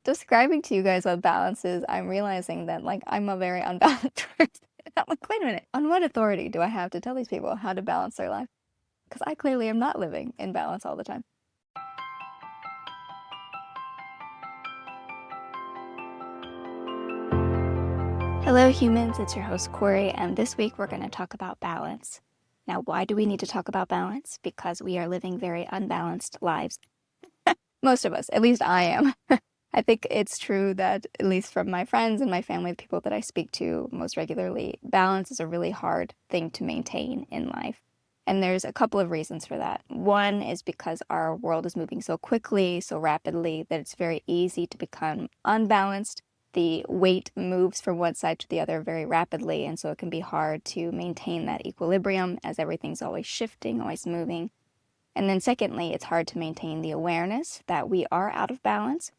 describing to you guys what balance is, I'm realizing that like I'm a very unbalanced person. I'm like, wait a minute, on what authority do I have to tell these people how to balance their life? Because I clearly am not living in balance all the time. Hello, humans. It's your host, Kory, and this week we're going to talk about balance. Now, why do we need to talk about balance? Because we are living very unbalanced lives. Most of us, at least I am. I think it's true that, at least from my friends and my family, the people that I speak to most regularly, balance is a really hard thing to maintain in life. And there's a couple of reasons for that. One is because our world is moving so quickly, so rapidly, that it's very easy to become unbalanced. The weight moves from one side to the other very rapidly, and so it can be hard to maintain that equilibrium as everything's always shifting, always moving. And then secondly, it's hard to maintain the awareness that we are out of balance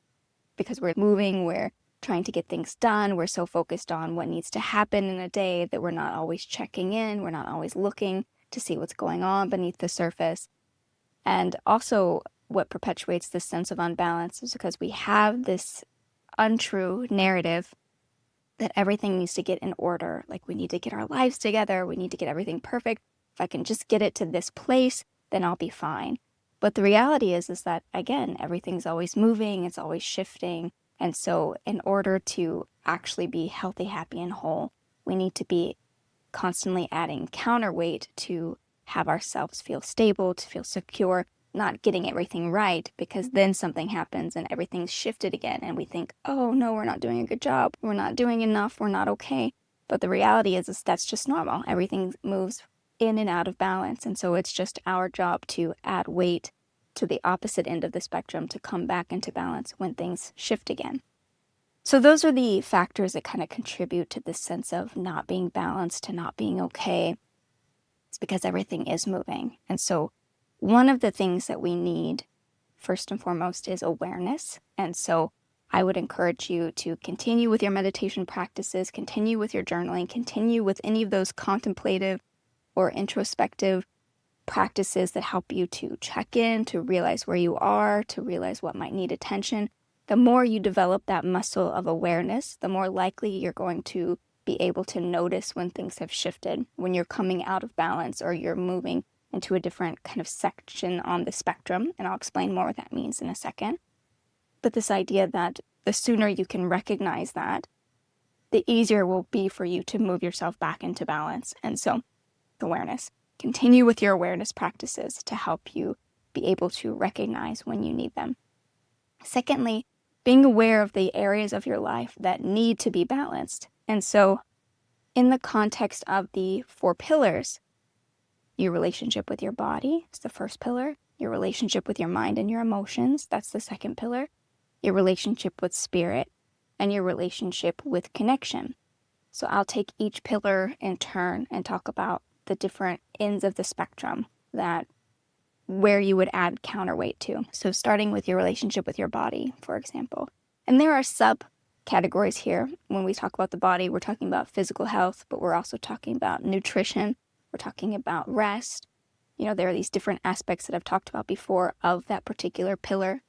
because we're moving, we're trying to get things done, we're so focused on what needs to happen in a day that we're not always checking in, we're not always looking to see what's going on beneath the surface. And also, what perpetuates this sense of unbalance is because we have this untrue narrative that everything needs to get in order. Like, we need to get our lives together, we need to get everything perfect. If I can just get it to this place, then I'll be fine. But the reality is that, again, everything's always moving, it's always shifting. And so in order to actually be healthy, happy, and whole, we need to be constantly adding counterweight to have ourselves feel stable, to feel secure, not getting everything right, because then something happens and everything's shifted again. And we think, oh no, we're not doing a good job. We're not doing enough. We're not okay. But the reality is that's just normal. Everything moves in and out of balance. And so it's just our job to add weight to the opposite end of the spectrum to come back into balance when things shift again. So those are the factors that kind of contribute to this sense of not being balanced, to not being okay. It's because everything is moving. And so one of the things that we need, first and foremost, is awareness. And so I would encourage you to continue with your meditation practices, continue with your journaling, continue with any of those contemplative or introspective practices that help you to check in, to realize where you are, to realize what might need attention. The more you develop that muscle of awareness, the more likely you're going to be able to notice when things have shifted, when you're coming out of balance or you're moving into a different kind of section on the spectrum. And I'll explain more what that means in a second. But this idea that the sooner you can recognize that, the easier it will be for you to move yourself back into balance. And so, awareness. Continue with your awareness practices to help you be able to recognize when you need them. Secondly, being aware of the areas of your life that need to be balanced. And so, in the context of the 4 pillars, your relationship with your body is the first pillar. Your relationship with your mind and your emotions, that's the second pillar. Your relationship with spirit, and your relationship with connection. So I'll take each pillar in turn and talk about the different ends of the spectrum that where you would add counterweight to. So starting with your relationship with your body, for example. And there are subcategories here. When we talk about the body, we're talking about physical health, but we're also talking about nutrition. We're talking about rest. You know, there are these different aspects that I've talked about before of that particular pillar.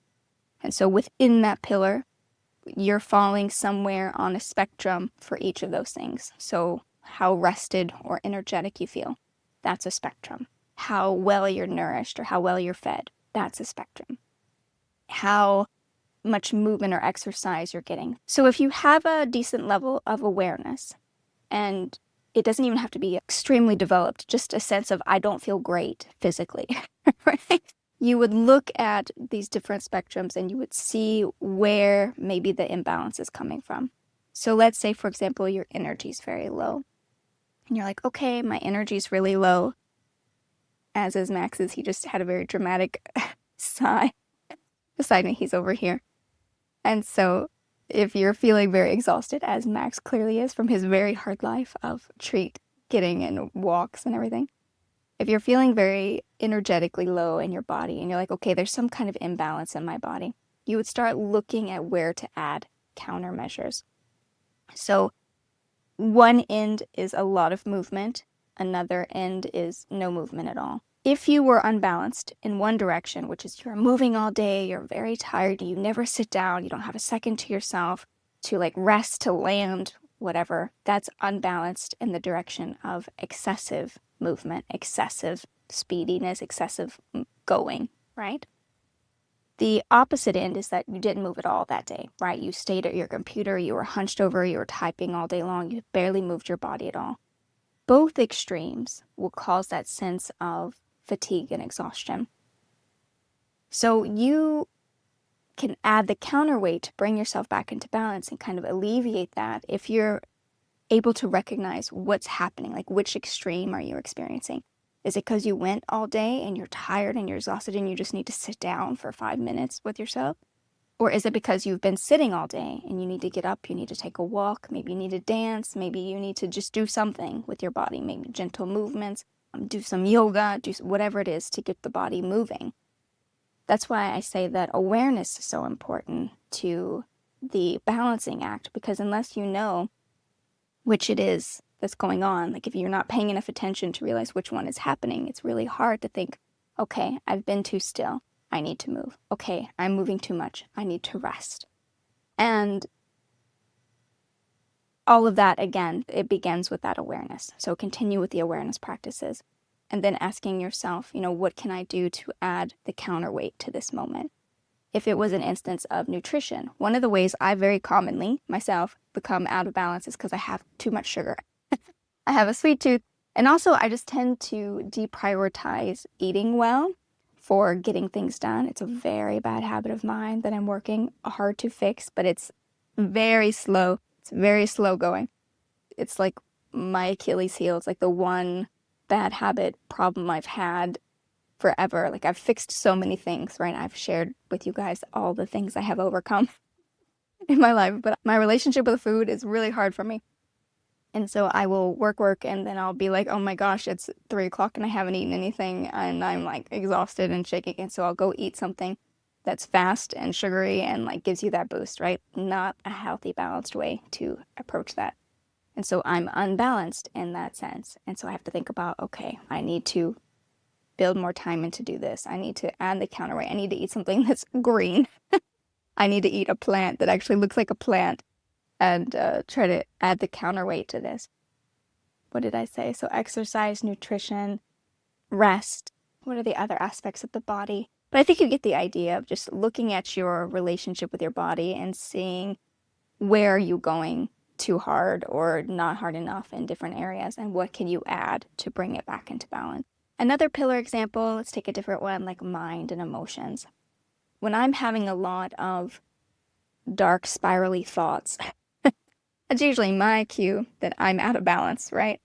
And so within that pillar, you're falling somewhere on a spectrum for each of those things. So how rested or energetic you feel, that's a spectrum. How well you're nourished or how well you're fed, that's a spectrum. How much movement or exercise you're getting. So if you have a decent level of awareness, and it doesn't even have to be extremely developed, just a sense of I don't feel great physically, right? You would look at these different spectrums and you would see where maybe the imbalance is coming from. So let's say, for example, your energy is very low. And you're like, okay, my energy is really low. As is Max's, he just had a very dramatic sigh beside me. He's over here. And so if you're feeling very exhausted, as Max clearly is from his very hard life of treat getting and walks and everything, if you're feeling very energetically low in your body and you're like, okay, there's some kind of imbalance in my body, you would start looking at where to add countermeasures. So one end is a lot of movement. Another end is no movement at all. If you were unbalanced in one direction, which is you're moving all day, you're very tired, you never sit down, you don't have a second to yourself to like rest, to land, whatever, that's unbalanced in the direction of excessive movement, excessive speediness, excessive going, right? The opposite end is that you didn't move at all that day, right? You stayed at your computer, you were hunched over, you were typing all day long, you barely moved your body at all. Both extremes will cause that sense of fatigue and exhaustion. So you can add the counterweight to bring yourself back into balance and kind of alleviate that if you're able to recognize what's happening, like which extreme are you experiencing? Is it because you went all day and you're tired and you're exhausted and you just need to sit down for 5 minutes with yourself? Or is it because you've been sitting all day and you need to get up, you need to take a walk, maybe you need to dance, maybe you need to just do something with your body, maybe gentle movements, do some yoga, do whatever it is to get the body moving. That's why I say that awareness is so important to the balancing act, because unless you know which it is that's going on, like if you're not paying enough attention to realize which one is happening, it's really hard to think, okay, I've been too still, I need to move. Okay, I'm moving too much, I need to rest. And all of that, again, it begins with that awareness. So continue with the awareness practices. And then asking yourself, what can I do to add the counterweight to this moment? If it was an instance of nutrition, one of the ways I very commonly, myself, become out of balance is because I have too much sugar. I have a sweet tooth. And also, I just tend to deprioritize eating well for getting things done. It's a very bad habit of mine that I'm working hard to fix, but it's very slow. It's very slow going. It's like my Achilles heel. It's like the one bad habit problem I've had forever. Like I've fixed so many things, right? I've shared with you guys all the things I have overcome in my life, but my relationship with food is really hard for me. And so I will work, and then I'll be like, oh my gosh, it's 3 o'clock and I haven't eaten anything, and I'm like exhausted and shaking. And so I'll go eat something that's fast and sugary and like gives you that boost, right? Not a healthy, balanced way to approach that. And so I'm unbalanced in that sense. And so I have to think about, okay, I need to build more time in to do this. I need to add the counterweight. I need to eat something that's green. I need to eat a plant that actually looks like a plant and try to add the counterweight to this. What did I say? So exercise, nutrition, rest. What are the other aspects of the body? But I think you get the idea of just looking at your relationship with your body and seeing where are you going too hard or not hard enough in different areas, and what can you add to bring it back into balance. Another pillar example, let's take a different one, like mind and emotions. When I'm having a lot of dark, spirally thoughts, that's usually my cue that I'm out of balance, right?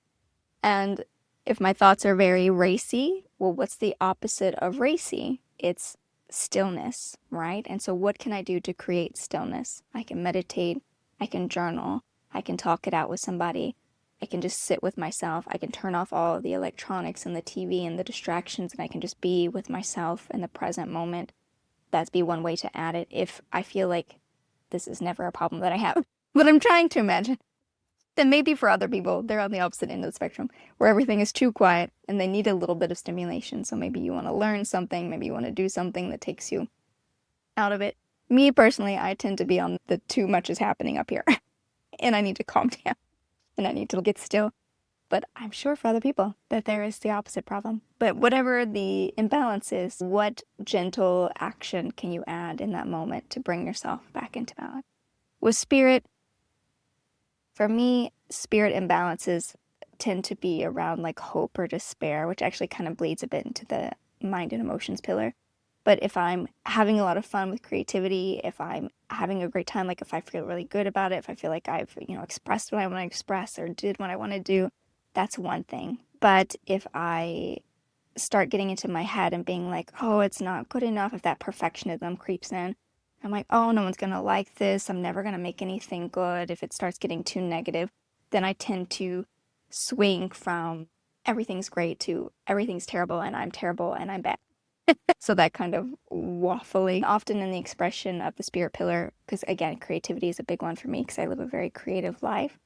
And if my thoughts are very racy, well, what's the opposite of racy? It's stillness, right? And so what can I do to create stillness? I can meditate, I can journal, I can talk it out with somebody, I can just sit with myself, I can turn off all of the electronics and the TV and the distractions, and I can just be with myself in the present moment. That'd be one way to add it if I feel like this is never a problem that I have. But I'm trying to imagine that maybe for other people, they're on the opposite end of the spectrum, where everything is too quiet and they need a little bit of stimulation. So maybe you want to learn something, maybe you want to do something that takes you out of it. Me personally, I tend to be on the too much is happening up here, and I need to calm down, and I need to get still. But I'm sure for other people that there is the opposite problem. But whatever the imbalance is, what gentle action can you add in that moment to bring yourself back into balance? With spirit, for me, spirit imbalances tend to be around like hope or despair, which actually kind of bleeds a bit into the mind and emotions pillar. But if I'm having a lot of fun with creativity, if I'm having a great time, like if I feel really good about it, if I feel like I've, expressed what I want to express or did what I want to do, that's one thing. But if I start getting into my head and being like, oh, it's not good enough, if that perfectionism creeps in, I'm like, oh, no one's going to like this, I'm never going to make anything good. If it starts getting too negative, then I tend to swing from everything's great to everything's terrible and I'm bad. So that kind of waffling, often in the expression of the spirit pillar, because again, creativity is a big one for me because I live a very creative life.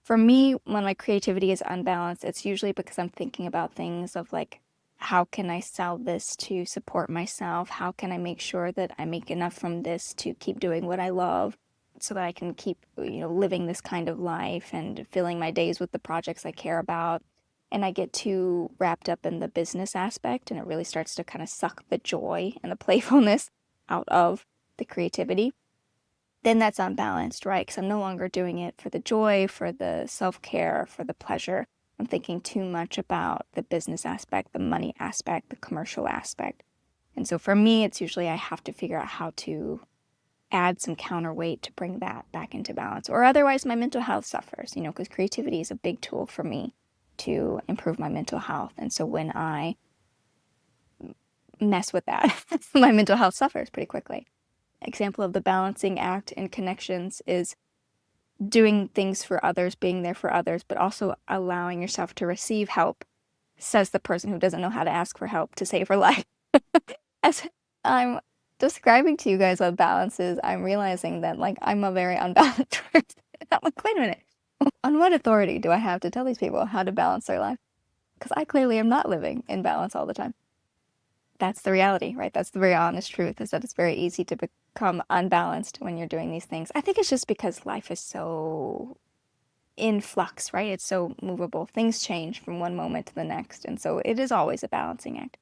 For me, when my creativity is unbalanced, it's usually because I'm thinking about things of like how can I sell this to support myself? How can I make sure that I make enough from this to keep doing what I love so that I can keep, living this kind of life and filling my days with the projects I care about? And I get too wrapped up in the business aspect, and it really starts to kind of suck the joy and the playfulness out of the creativity. Then that's unbalanced, right? Because I'm no longer doing it for the joy, for the self-care, for the pleasure. I'm thinking too much about the business aspect, the money aspect, the commercial aspect. And so for me, it's usually I have to figure out how to add some counterweight to bring that back into balance. Or otherwise, my mental health suffers, because creativity is a big tool for me to improve my mental health. And so when I mess with that, my mental health suffers pretty quickly. Example of the balancing act in connections is doing things for others, being there for others, but also allowing yourself to receive help, says the person who doesn't know how to ask for help to save her life. As I'm describing to you guys what balance is, I'm realizing that I'm a very unbalanced person. I'm like, wait a minute. On what authority do I have to tell these people how to balance their life? Because I clearly am not living in balance all the time. That's the reality, right? That's the very honest truth, is that it's very easy to become unbalanced when you're doing these things. I think it's just because life is so in flux, right? It's so movable. Things change from one moment to the next. And so it is always a balancing act.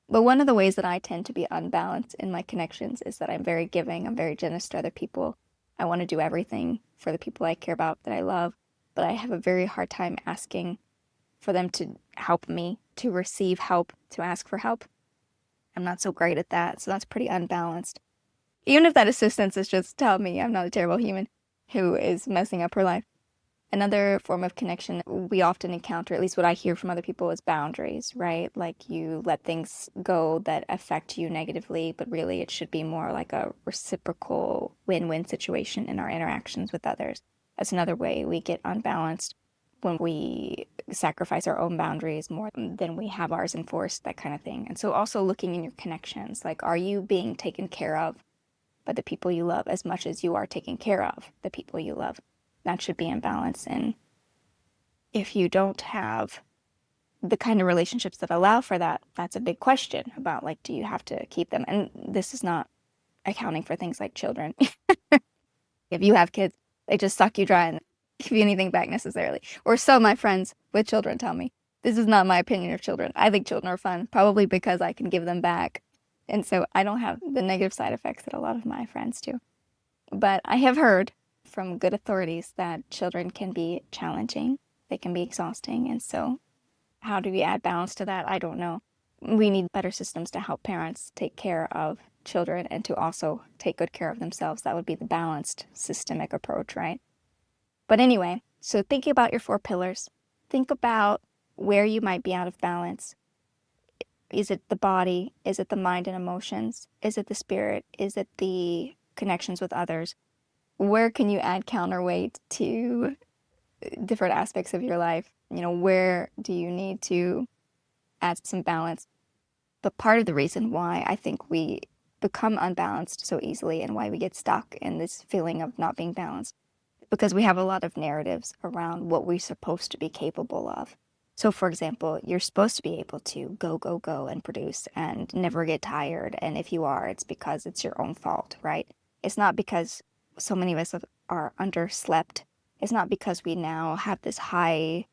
But one of the ways that I tend to be unbalanced in my connections is that I'm very giving. I'm very generous to other people. I want to do everything for the people I care about, that I love. But I have a very hard time asking for them to help me, to receive help, to ask for help. I'm not so great at that, so that's pretty unbalanced. Even if that assistance is just tell me I'm not a terrible human who is messing up her life. Another form of connection we often encounter, at least what I hear from other people, is boundaries, right? Like you let things go that affect you negatively, but really it should be more like a reciprocal win-win situation in our interactions with others. That's another way we get unbalanced, when we sacrifice our own boundaries more than we have ours enforced, that kind of thing. And so also looking in your connections, like, are you being taken care of by the people you love as much as you are taking care of the people you love? That should be in balance. And if you don't have the kind of relationships that allow for that, that's a big question about, do you have to keep them? And this is not accounting for things like children. If you have kids, they just suck you dry and give you anything back necessarily. Or so my friends with children tell me. This is not my opinion of children. I think children are fun, probably because I can give them back. And so I don't have the negative side effects that a lot of my friends do. But I have heard from good authorities that children can be challenging. They can be exhausting. And so how do we add balance to that? I don't know. We need better systems to help parents take care of children and to also take good care of themselves. That would be the balanced systemic approach, right? But anyway, so thinking about your 4 pillars, think about where you might be out of balance. Is it the body? Is it the mind and emotions? Is it the spirit? Is it the connections with others? Where can you add counterweight to different aspects of your life? Where do you need to add some balance? But part of the reason why I think we become unbalanced so easily and why we get stuck in this feeling of not being balanced, because we have a lot of narratives around what we're supposed to be capable of. So, for example, you're supposed to be able to go, go, go and produce and never get tired. And if you are, it's because it's your own fault, right? It's not because so many of us are underslept. It's not because we now have this high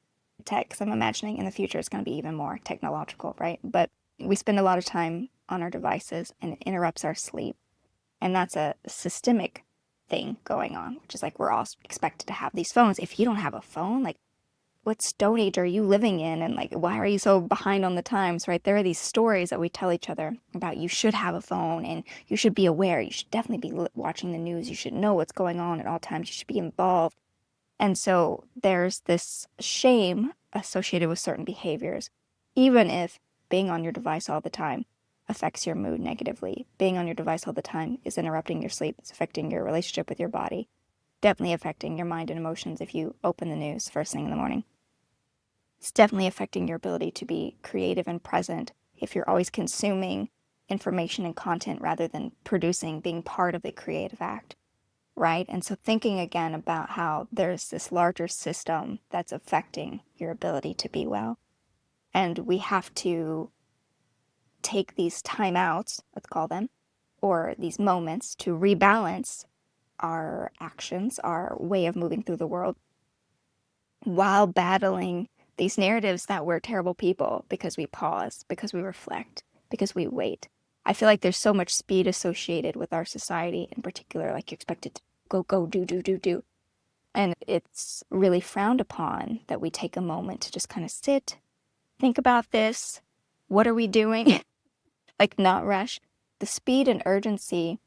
tech, because I'm imagining in the future it's going to be even more technological, right? But we spend a lot of time on our devices and it interrupts our sleep. And that's a systemic thing going on, which is we're all expected to have these phones. If you don't have a phone, what stone age are you living in? And why are you so behind on the times, right? There are these stories that we tell each other about you should have a phone and you should be aware. You should definitely be watching the news. You should know what's going on at all times. You should be involved. And so there's this shame associated with certain behaviors, even if being on your device all the time affects your mood negatively. Being on your device all the time is interrupting your sleep. It's affecting your relationship with your body. Definitely affecting your mind and emotions if you open the news first thing in the morning. It's definitely affecting your ability to be creative and present if you're always consuming information and content rather than producing, being part of the creative act, right? And so thinking again about how there's this larger system that's affecting your ability to be well. And we have to take these timeouts, let's call them, or these moments to rebalance our actions, our way of moving through the world, while battling these narratives that we're terrible people because we pause, because we reflect, because we wait. I feel like there's so much speed associated with our society in particular, like you're expected to go, do. And it's really frowned upon that we take a moment to just kind of sit, think about this. What are we doing? Like, not rush. The speed and urgency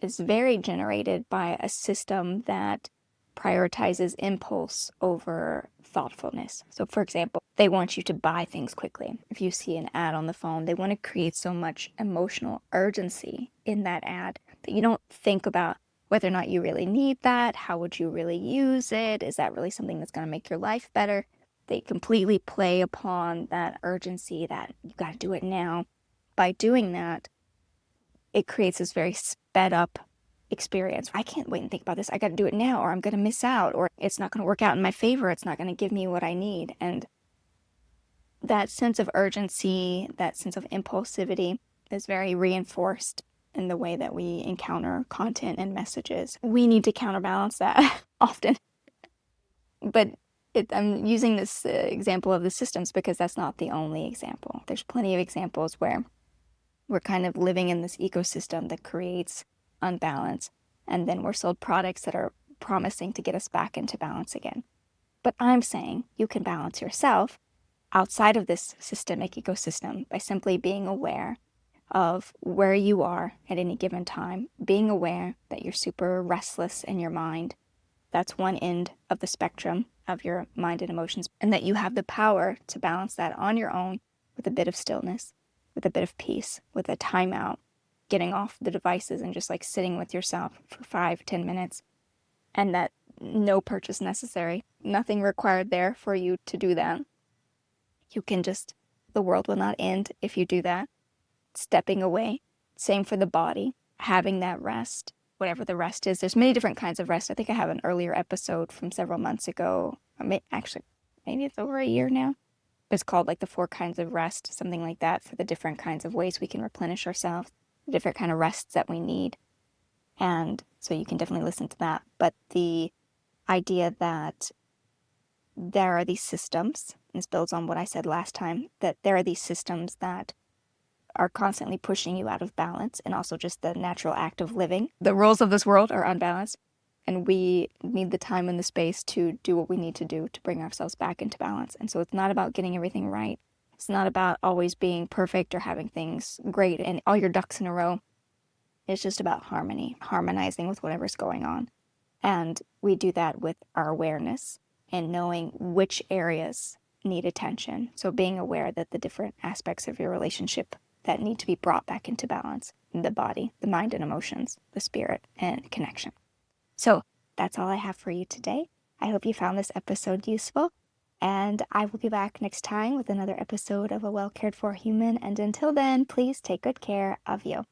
is very generated by a system that prioritizes impulse over thoughtfulness. So, for example, they want you to buy things quickly. If you see an ad on the phone, they want to create so much emotional urgency in that ad that you don't think about whether or not you really need that. How would you really use it? Is that really something that's going to make your life better? They completely play upon that urgency that you got to do it now. By doing that, it creates this very sped up experience. I can't wait and think about this. I got to do it now, or I'm going to miss out, or it's not going to work out in my favor. It's not going to give me what I need. And that sense of urgency, that sense of impulsivity is very reinforced in the way that we encounter content and messages. We need to counterbalance that often. But I'm using this example of the systems because that's not the only example. There's plenty of examples where we're kind of living in this ecosystem that creates unbalance, and then we're sold products that are promising to get us back into balance again. But I'm saying you can balance yourself outside of this systemic ecosystem by simply being aware of where you are at any given time, being aware that you're super restless in your mind. That's one end of the spectrum of your mind and emotions, and that you have the power to balance that on your own with a bit of stillness, with a bit of peace, with a timeout, getting off the devices and just like sitting with yourself for 5-10 minutes, and that no purchase necessary, nothing required there for you to do that. You can just, the world will not end if you do that. Stepping away. Same for the body, having that rest, whatever the rest is. There's many different kinds of rest. I think I have an earlier episode from several months ago, or maybe it's over a year now. It's called like the 4 kinds of rest, something like that, for the different kinds of ways we can replenish ourselves, the different kind of rests that we need. And so you can definitely listen to that. But the idea that there are these systems, and this builds on what I said last time, that there are these systems that are constantly pushing you out of balance, and also just the natural act of living. The rules of this world are unbalanced, and we need the time and the space to do what we need to do to bring ourselves back into balance. And so it's not about getting everything right. It's not about always being perfect or having things great and all your ducks in a row. It's just about harmony, harmonizing with whatever's going on. And we do that with our awareness and knowing which areas need attention. So being aware that the different aspects of your relationship that need to be brought back into balance, the body, the mind and emotions, the spirit, and connection. So that's all I have for you today. I hope you found this episode useful, and I will be back next time with another episode of A Well Cared For Human. And until then, please take good care of you.